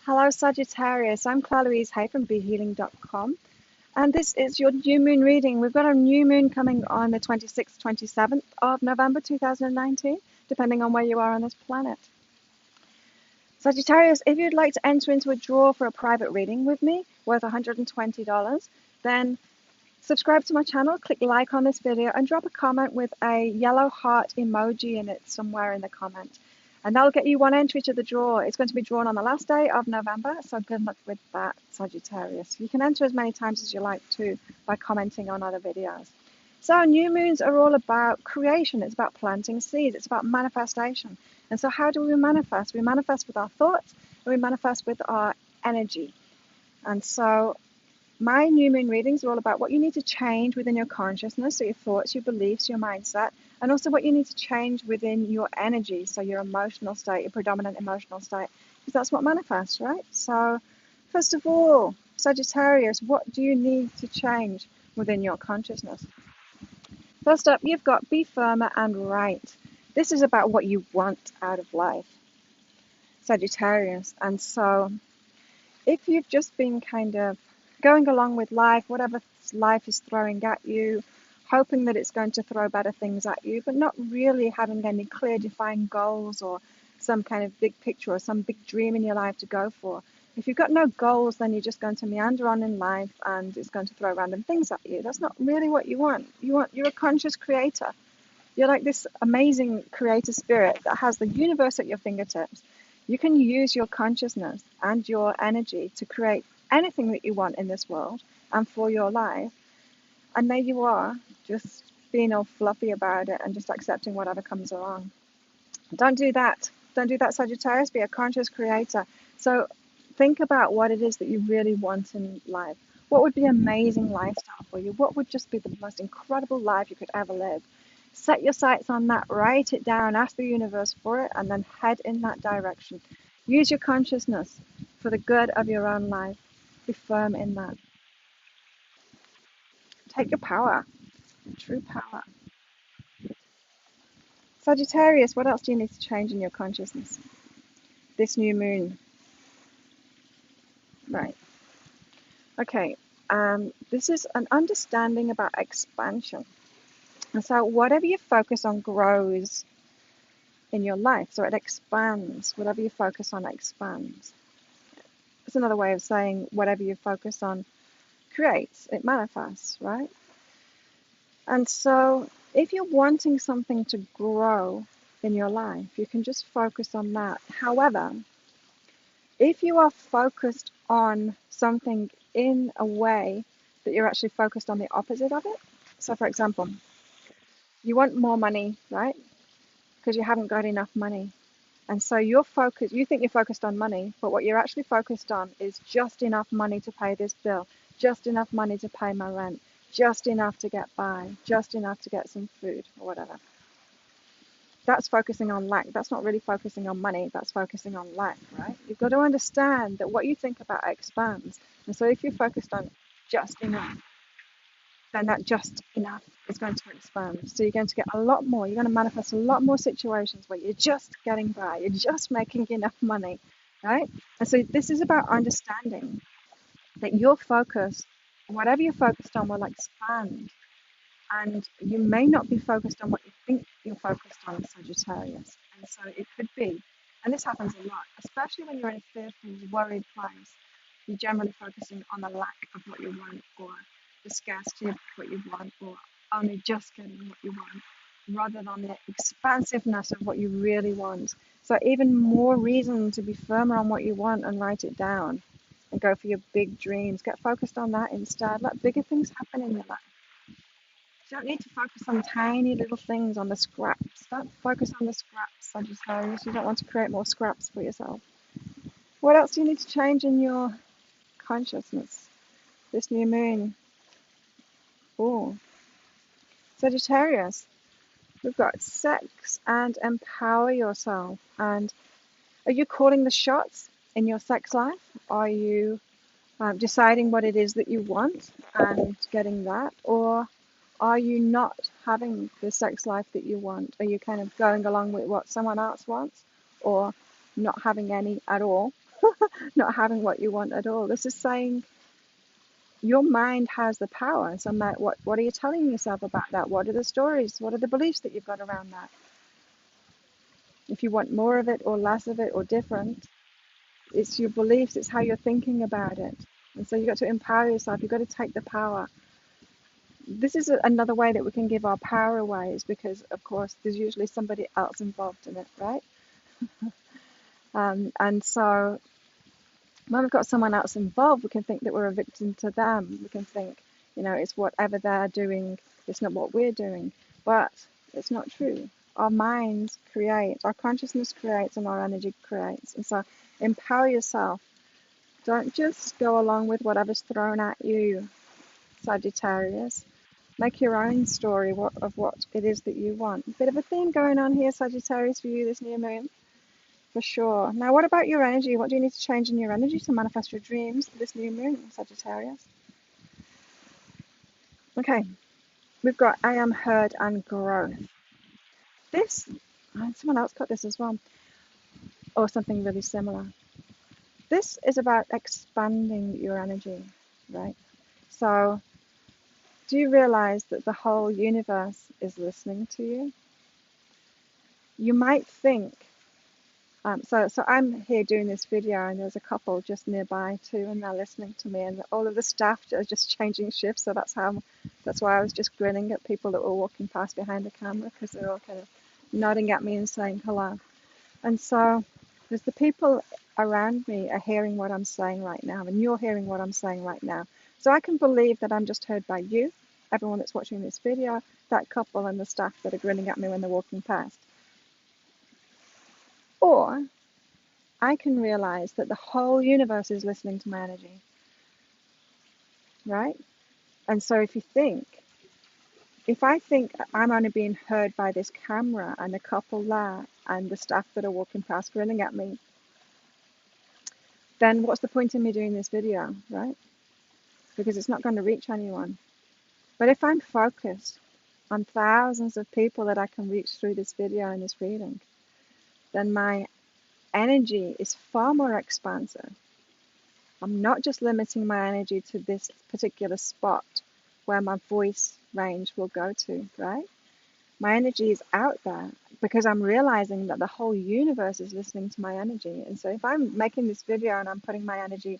Hello, Sagittarius. I'm Claire Louise Hay from BeHealing.com, and this is your new moon reading. We've got a new moon coming on the 26th, 27th of November 2019, depending on where you are on this planet. Sagittarius, if you'd like to enter into a draw for a private reading with me worth $120, then subscribe to my channel, click like on this video, and drop a comment with a yellow heart emoji in it somewhere in the comment. And that'll get you one entry to the draw. It's going to be drawn on the last day of November, so good luck with that, Sagittarius. You can enter as many times as you like to by commenting on other videos. So new moons are all about creation. It's about planting seeds. It's about manifestation. And so how do we manifest? We manifest with our thoughts, and we manifest with our energy. And so my new moon readings are all about what you need to change within your consciousness, so your thoughts, your beliefs, your mindset, and also what you need to change within your energy, so your emotional state, your predominant emotional state, because that's what manifests, right? So first of all, Sagittarius, what do you need to change within your consciousness? First up, you've got be firmer and right. This is about what you want out of life, Sagittarius. And so if you've just been kind of going along with life, whatever life is throwing at you, hoping that it's going to throw better things at you, but not really having any clear, defined goals or some kind of big picture or some big dream in your life to go for. If you've got no goals, then you're just going to meander on in life and it's going to throw random things at you. That's not really what you want. You're a conscious creator. You're like this amazing creator spirit that has the universe at your fingertips. You can use your consciousness and your energy to create anything that you want in this world and for your life. And there you are, just being all fluffy about it and just accepting whatever comes along. Don't do that. Don't do that, Sagittarius. Be a conscious creator. So think about what it is that you really want in life. What would be an amazing lifestyle for you? What would just be the most incredible life you could ever live? Set your sights on that, write it down, ask the universe for it, and then head in that direction. Use your consciousness for the good of your own life. Be firm in that. Take your power, true power. Sagittarius, what else do you need to change in your consciousness? This new moon. Right. Okay. This is an understanding about expansion. And so whatever you focus on grows in your life. So it expands. Whatever you focus on expands. It's another way of saying whatever you focus on creates, it manifests, right? And so if you're wanting something to grow in your life, you can just focus on that. However, if you are focused on something in a way that you're actually focused on the opposite of it, so for example, you want more money, right? Because you haven't got enough money. And so you think you're focused on money, but what you're actually focused on is just enough money to pay this bill, just enough money to pay my rent, just enough to get by, just enough to get some food or whatever. That's focusing on lack. That's not really focusing on money. That's focusing on lack, right? You've got to understand that what you think about expands. And so if you're focused on just enough, then that just enough is going to expand. So you're going to get a lot more. You're going to manifest a lot more situations where you're just getting by. You're just making enough money, right? And so this is about understanding that your focus, whatever you're focused on, will expand. And you may not be focused on what you think you're focused on, Sagittarius. And so it could be, and this happens a lot, especially when you're in a fearful, worried place, you're generally focusing on the lack of what you want or the scarcity of what you want or only just getting what you want rather than the expansiveness of what you really want. So even more reason to be firmer on what you want and write it down and go for your big dreams. Get focused on that instead. Let bigger things happen in your life. You don't need to focus on tiny little things, on the scraps. Don't focus on the scraps, Sagittarius. You don't want to create more scraps for yourself. What else do you need to change in your consciousness? This new moon. Oh, Sagittarius. We've got sex and empower yourself. And are you calling the shots in your sex life? Are you deciding what it is that you want and getting that? Or are you not having the sex life that you want? Are you kind of going along with what someone else wants or not having any at all? not having what you want at all. This is saying your mind has the power. So what are you telling yourself about that? What are the stories? What are the beliefs that you've got around that? If you want more of it or less of it or different, it's your beliefs, it's how you're thinking about it. And so you've got to empower yourself. You've got to take the power. This is another way that we can give our power away, is because, of course, there's usually somebody else involved in it, right? And so when we've got someone else involved, we can think that we're a victim to them. We can think, it's whatever they're doing, it's not what we're doing. But it's not true. Our minds create, our consciousness creates, and our energy creates. And so empower yourself. Don't just go along with whatever's thrown at you, Sagittarius. Make your own story of what it is that you want. A bit of a theme going on here, Sagittarius, for you this new moon. For sure. Now, what about your energy? What do you need to change in your energy to manifest your dreams for this new moon, Sagittarius? Okay, we've got I am heard and growth. This, someone else got this as well, or something really similar. This is about expanding your energy, right? So, do you realize that the whole universe is listening to you? You might think, so I'm here doing this video, and there's a couple just nearby too, and they're listening to me, and all of the staff are just changing shifts. So that's why I was just grinning at people that were walking past behind the camera, because they're all kind of nodding at me and saying hello. And so there's the people around me are hearing what I'm saying right now, and you're hearing what I'm saying right now. So I can believe that I'm just heard by you, everyone that's watching this video, that couple, and the staff that are grinning at me when they're walking past. Or I can realize that the whole universe is listening to my energy, right? And so if I think I'm only being heard by this camera and the couple there and the staff that are walking past grinning at me, then what's the point in me doing this video, right? Because it's not going to reach anyone. But if I'm focused on thousands of people that I can reach through this video and this reading, then my energy is far more expansive. I'm not just limiting my energy to this particular spot where my voice range will go to, right? My energy is out there because I'm realizing that the whole universe is listening to my energy. And so if I'm making this video and I'm putting my energy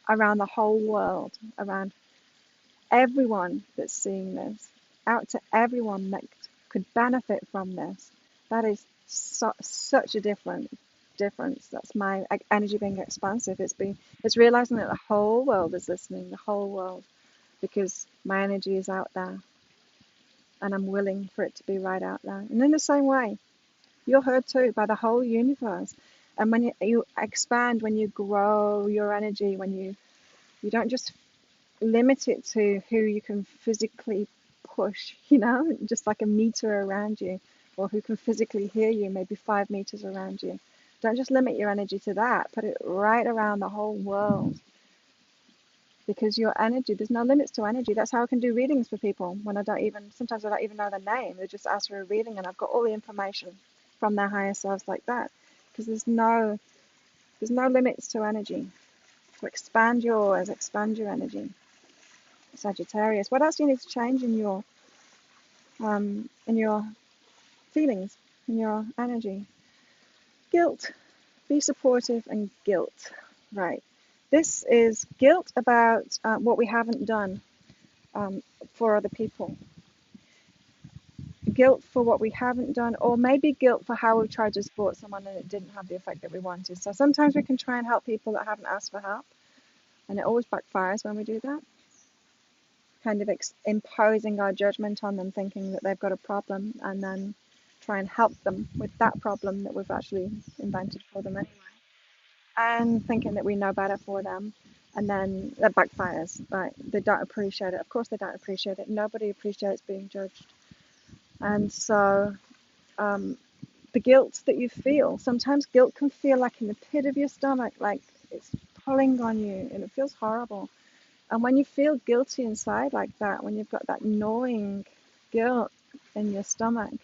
around the whole world, around everyone that's seeing this, out to everyone that could benefit from this, that is such a difference. That's my energy being expansive. It's realizing that the whole world is listening, the whole world, because my energy is out there, and I'm willing for it to be right out there. And in the same way, you're heard too by the whole universe. And when you expand, when you grow your energy, when you don't just limit it to who you can physically push, just like a meter around you, or who can physically hear you, maybe 5 meters around you. Don't just limit your energy to that. Put it right around the whole world. Because your energy, there's no limits to energy. That's how I can do readings for people when sometimes I don't even know their name. They just ask for a reading, and I've got all the information from their higher selves like that. Because there's no limits to energy. So expand yours, expand your energy. Sagittarius. What else do you need to change in your feelings, in your energy? Guilt. Be supportive and guilt. Right. This is guilt about what we haven't done for other people. Guilt for what we haven't done, or maybe guilt for how we tried to support someone and it didn't have the effect that we wanted. So sometimes we can try and help people that haven't asked for help, and it always backfires when we do that. Kind of imposing our judgment on them, thinking that they've got a problem, and then try and help them with that problem that we've actually invented for them anyway. And thinking that we know better for them, and then that backfires, right? They don't appreciate it. Of course they don't appreciate it. Nobody appreciates being judged. And so the guilt that you feel, sometimes guilt can feel like in the pit of your stomach, like it's pulling on you, and it feels horrible. And when you feel guilty inside like that, when you've got that gnawing guilt in your stomach,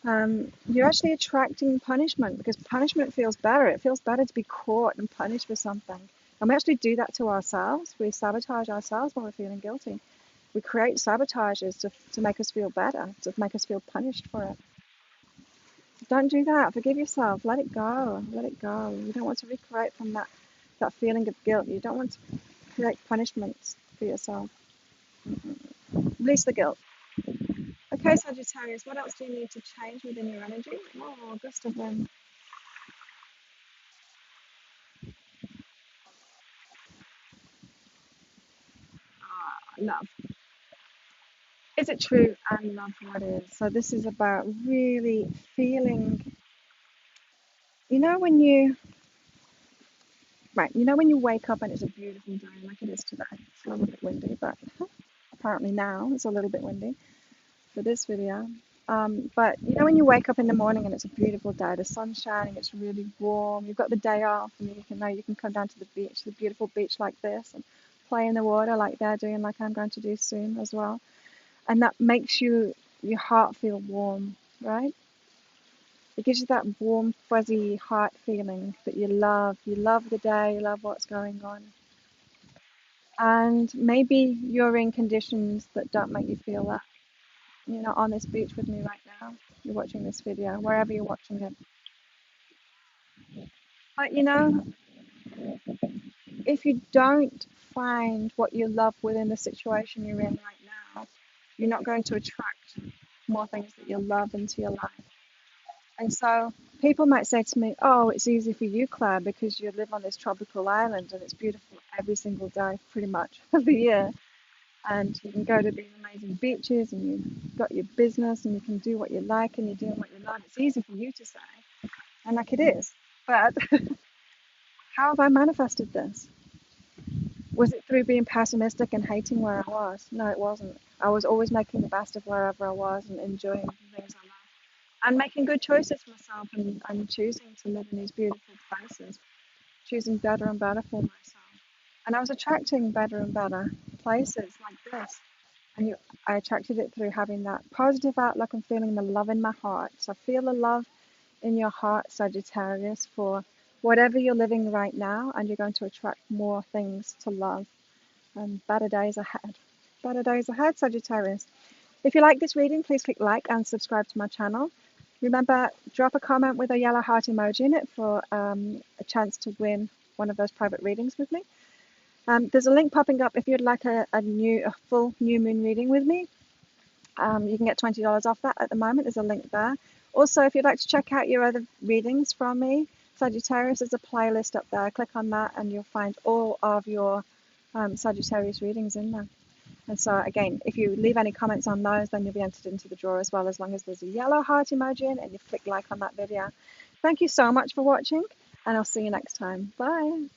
You're actually attracting punishment because punishment feels better. It feels better to be caught and punished for something. And we actually do that to ourselves. We sabotage ourselves when we're feeling guilty. We create sabotages to make us feel better, to make us feel punished for it. Don't do that. Forgive yourself. Let it go. Let it go. You don't want to recreate from that feeling of guilt. You don't want to create punishments for yourself. Release the guilt. Okay, Sagittarius, what else do you need to change within your energy? Oh, gust of wind. Love. Is it true? I love what is. So this is about really feeling, you know when you right, you know when you wake up and it's a beautiful day like it is today. It's a little bit windy, but apparently now it's a little bit windy for this video. But you know when you wake up in the morning and it's a beautiful day, the sun's shining, it's really warm, you've got the day off and you can know you can come down to the beach, the beautiful beach like this and play in the water like they're doing, like I'm going to do soon as well. And that makes your heart feel warm, right? It gives you that warm, fuzzy heart feeling that you love. You love the day, you love what's going on. And maybe you're in conditions that don't make you feel that. You're not on this beach with me right now. You're watching this video, wherever you're watching it. But if you don't find what you love within the situation you're in right now, you're not going to attract more things that you love into your life. And so people might say to me, oh, it's easy for you, Claire, because you live on this tropical island and it's beautiful every single day, pretty much of the year. And you can go to these amazing beaches and you've got your business and you can do what you like and you're doing what you love. It's easy for you to say, and like it is. But how have I manifested this? Was it through being pessimistic and hating where I was? No, it wasn't. I was always making the best of wherever I was and enjoying the things I love and making good choices for myself and choosing to live in these beautiful places, choosing better and better for myself. And I was attracting better and better places like this. And I attracted it through having that positive outlook and feeling the love in my heart. So feel the love in your heart, Sagittarius, for whatever you're living right now, and you're going to attract more things to love and better days ahead. Better days ahead, Sagittarius. If you like this reading, please click like and subscribe to my channel. Remember, drop a comment with a yellow heart emoji in it for a chance to win one of those private readings with me. There's a link popping up if you'd like a full new moon reading with me. You can get $20 off that at the moment. There's a link there. Also, if you'd like to check out your other readings from me, Sagittarius, there's a playlist up there. Click on that and you'll find all of your Sagittarius readings in there. And so again, if you leave any comments on those, then you'll be entered into the draw as well, as long as there's a yellow heart emoji in and you click like on that video. Thank you so much for watching, and I'll see you next time. Bye.